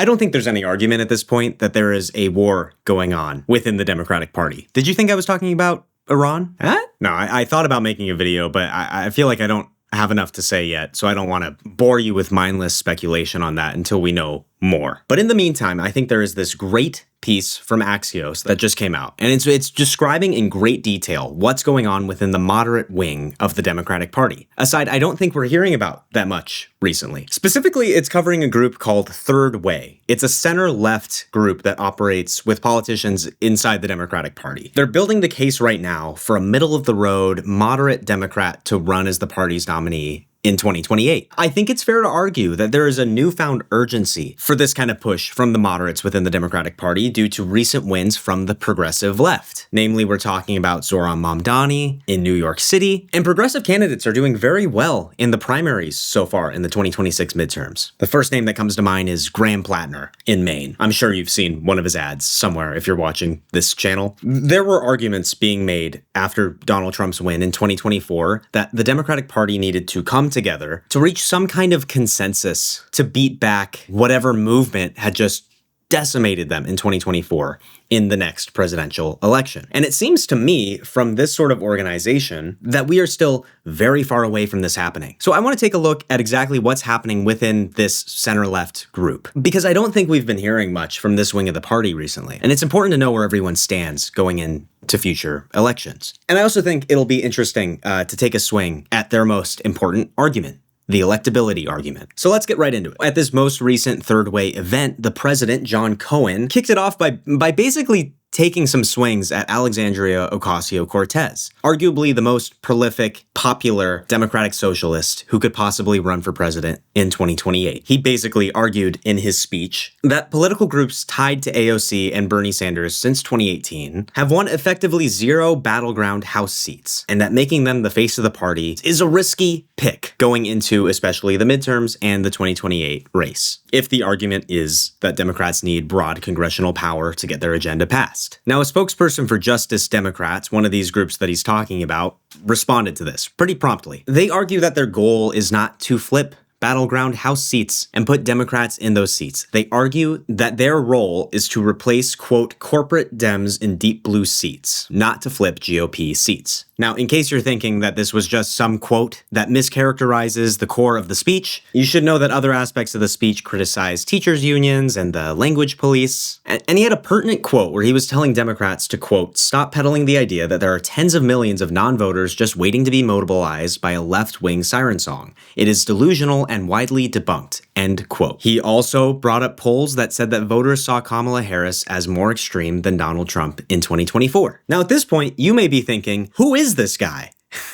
I don't think there's any argument at this point that there is a war going on within the Democratic Party. Did you think I was talking about Iran? Huh? No, I thought about making a video, but I feel like I don't have enough to say yet, so I don't want to bore you with mindless speculation on that until we know more. But in the meantime, I think there is this great piece from Axios that just came out, and it's describing in great detail what's going on within the moderate wing of the Democratic Party. Aside, I don't think we're hearing about that much recently. Specifically, it's covering a group called Third Way. It's a center-left group that operates with politicians inside the Democratic Party. They're building the case right now for a middle-of-the-road, moderate Democrat to run as the party's nominee in 2028. I think it's fair to argue that there is a newfound urgency for this kind of push from the moderates within the Democratic Party due to recent wins from the progressive left. Namely, we're talking about Zoran Mamdani in New York City, and progressive candidates are doing very well in the primaries so far in the 2026 midterms. The first name that comes to mind is Graham Plattner in Maine. I'm sure you've seen one of his ads somewhere if you're watching this channel. There were arguments being made after Donald Trump's win in 2024 that the Democratic Party needed to come together to reach some kind of consensus to beat back whatever movement had just decimated them in 2024 in the next presidential election. And it seems to me from this sort of organization that we are still very far away from this happening. So I want to take a look at exactly what's happening within this center-left group, because I don't think we've been hearing much from this wing of the party recently. And it's important to know where everyone stands going into future elections. And I also think it'll be interesting to take a swing at their most important argument, the electability argument. So let's get right into it. At this most recent Third Way event, the president, John Cohen, kicked it off by basically taking some swings at Alexandria Ocasio-Cortez, arguably the most prolific, popular Democratic socialist who could possibly run for president in 2028. He basically argued in his speech that political groups tied to AOC and Bernie Sanders since 2018 have won effectively 0 battleground House seats, and that making them the face of the party is a risky pick going into especially the midterms and the 2028 race, if the argument is that Democrats need broad congressional power to get their agenda passed. Now, a spokesperson for Justice Democrats, one of these groups that he's talking about, responded to this pretty promptly. They argue that their goal is not to flip battleground House seats and put Democrats in those seats. They argue that their role is to replace, quote, corporate Dems in deep blue seats, not to flip GOP seats. Now, in case you're thinking that this was just some quote that mischaracterizes the core of the speech, you should know that other aspects of the speech criticize teachers' unions and the language police. And he had a pertinent quote where he was telling Democrats to, quote, stop peddling the idea that there are tens of millions of non-voters just waiting to be mobilized by a left-wing siren song. It is delusional and widely debunked, end quote. He also brought up polls that said that voters saw Kamala Harris as more extreme than Donald Trump in 2024. Now, at this point, you may be thinking, who is this guy?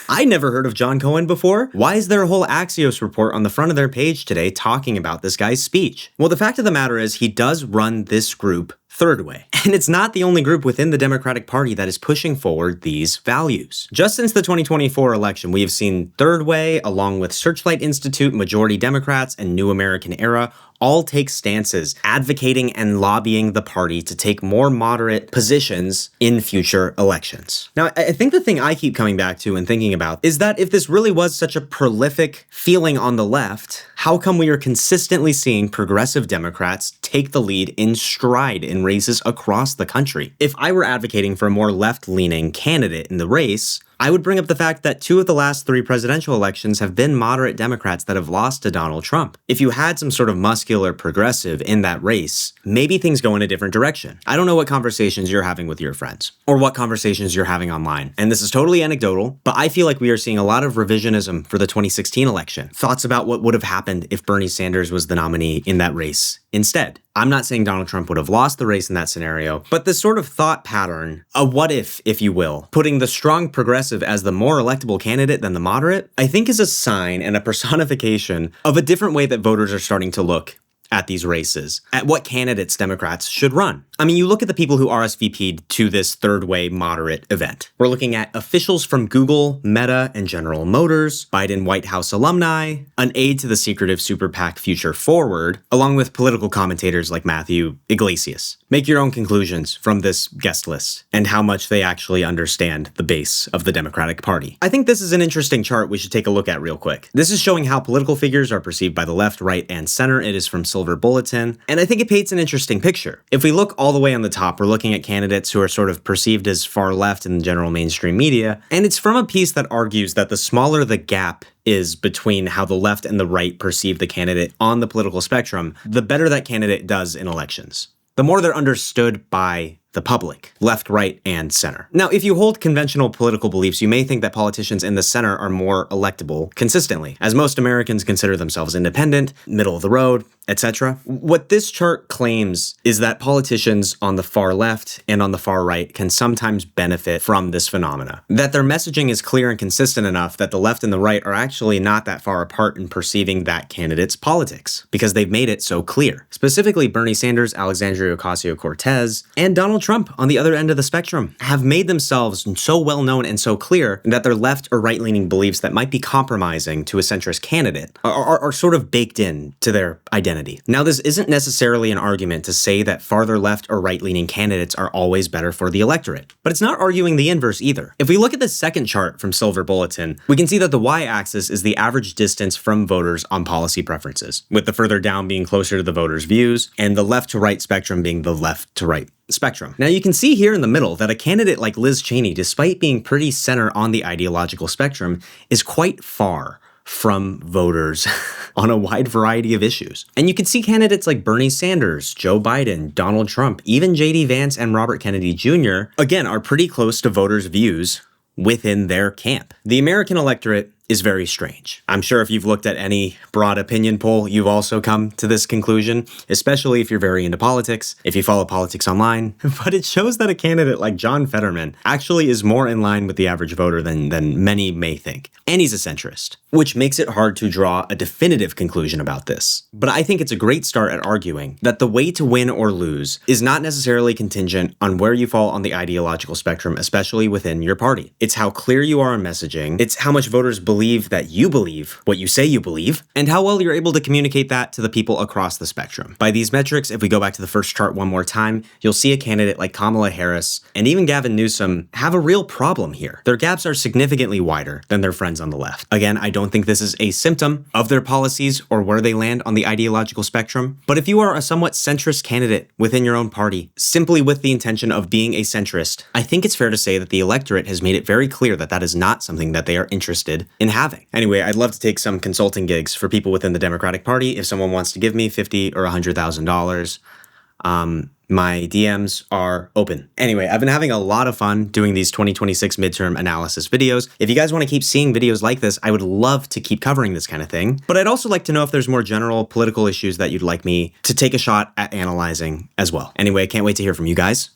I never heard of John Cohen before. Why is there a whole Axios report on the front of their page today talking about this guy's speech? Well, the fact of the matter is he does run this group Third Way. And it's not the only group within the Democratic Party that is pushing forward these values. Just since the 2024 election, we have seen Third Way, along with Searchlight Institute, Majority Democrats, and New American Era, all take stances advocating and lobbying the party to take more moderate positions in future elections. Now, I think the thing I keep coming back to and thinking about is that if this really was such a prolific feeling on the left, how come we are consistently seeing progressive Democrats take the lead in stride in races across the country? If I were advocating for a more left-leaning candidate in the race, I would bring up the fact that 2 of the last 3 presidential elections have been moderate Democrats that have lost to Donald Trump. If you had some sort of muscular progressive in that race, maybe things go in a different direction. I don't know what conversations you're having with your friends or what conversations you're having online. And this is totally anecdotal, but I feel like we are seeing a lot of revisionism for the 2016 election. Thoughts about what would have happened if Bernie Sanders was the nominee in that race instead. I'm not saying Donald Trump would have lost the race in that scenario, but this sort of thought pattern, a what if you will, putting the strong progressive as the more electable candidate than the moderate, I think is a sign and a personification of a different way that voters are starting to look at these races, at what candidates Democrats should run. I mean, you look at the people who RSVP'd to this Third Way moderate event. We're looking at officials from Google, Meta, and General Motors, Biden White House alumni, an aide to the secretive super PAC Future Forward, along with political commentators like Matthew Iglesias. Make your own conclusions from this guest list and how much they actually understand the base of the Democratic Party. I think this is an interesting chart we should take a look at real quick. This is showing how political figures are perceived by the left, right, and center. It is from Silver Bulletin, and I think it paints an interesting picture. If we look all the way on the top, we're looking at candidates who are sort of perceived as far left in the general mainstream media, and it's from a piece that argues that the smaller the gap is between how the left and the right perceive the candidate on the political spectrum, the better that candidate does in elections. The more they're understood by the public, left, right, and center. Now, if you hold conventional political beliefs, you may think that politicians in the center are more electable consistently, as most Americans consider themselves independent, middle of the road, etc. What this chart claims is that politicians on the far left and on the far right can sometimes benefit from this phenomena. That their messaging is clear and consistent enough that the left and the right are actually not that far apart in perceiving that candidate's politics, because they've made it so clear. Specifically, Bernie Sanders, Alexandria Ocasio-Cortez, and Donald Trump on the other end of the spectrum have made themselves so well known and so clear that their left or right-leaning beliefs that might be compromising to a centrist candidate are sort of baked in to their identity. Now, this isn't necessarily an argument to say that farther left or right-leaning candidates are always better for the electorate, but it's not arguing the inverse either. If we look at the second chart from Silver Bulletin, we can see that the y-axis is the average distance from voters on policy preferences, with the further down being closer to the voters' views, and the left to right spectrum being the left to right spectrum. Now, you can see here in the middle that a candidate like Liz Cheney, despite being pretty center on the ideological spectrum, is quite far from voters on a wide variety of issues. And you can see candidates like Bernie Sanders, Joe Biden, Donald Trump, even J.D. Vance and Robert Kennedy Jr., again, are pretty close to voters' views within their camp. The American electorate is very strange. I'm sure if you've looked at any broad opinion poll, you've also come to this conclusion, especially if you're very into politics, if you follow politics online. But it shows that a candidate like John Fetterman actually is more in line with the average voter than many may think. And he's a centrist, which makes it hard to draw a definitive conclusion about this. But I think it's a great start at arguing that the way to win or lose is not necessarily contingent on where you fall on the ideological spectrum, especially within your party. It's how clear you are on messaging, it's how much voters believe that you believe what you say you believe, and how well you're able to communicate that to the people across the spectrum. By these metrics, if we go back to the first chart one more time, you'll see a candidate like Kamala Harris and even Gavin Newsom have a real problem here. Their gaps are significantly wider than their friends on the left. Again, I don't think this is a symptom of their policies or where they land on the ideological spectrum, but if you are a somewhat centrist candidate within your own party, simply with the intention of being a centrist, I think it's fair to say that the electorate has made it very clear that that is not something that they are interested in having. Anyway, I'd love to take some consulting gigs for people within the Democratic Party. If someone wants to give me $50,000 or $100,000, my DMs are open. Anyway, I've been having a lot of fun doing these 2026 midterm analysis videos. If you guys want to keep seeing videos like this, I would love to keep covering this kind of thing. But I'd also like to know if there's more general political issues that you'd like me to take a shot at analyzing as well. Anyway, I can't wait to hear from you guys.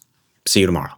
See you tomorrow.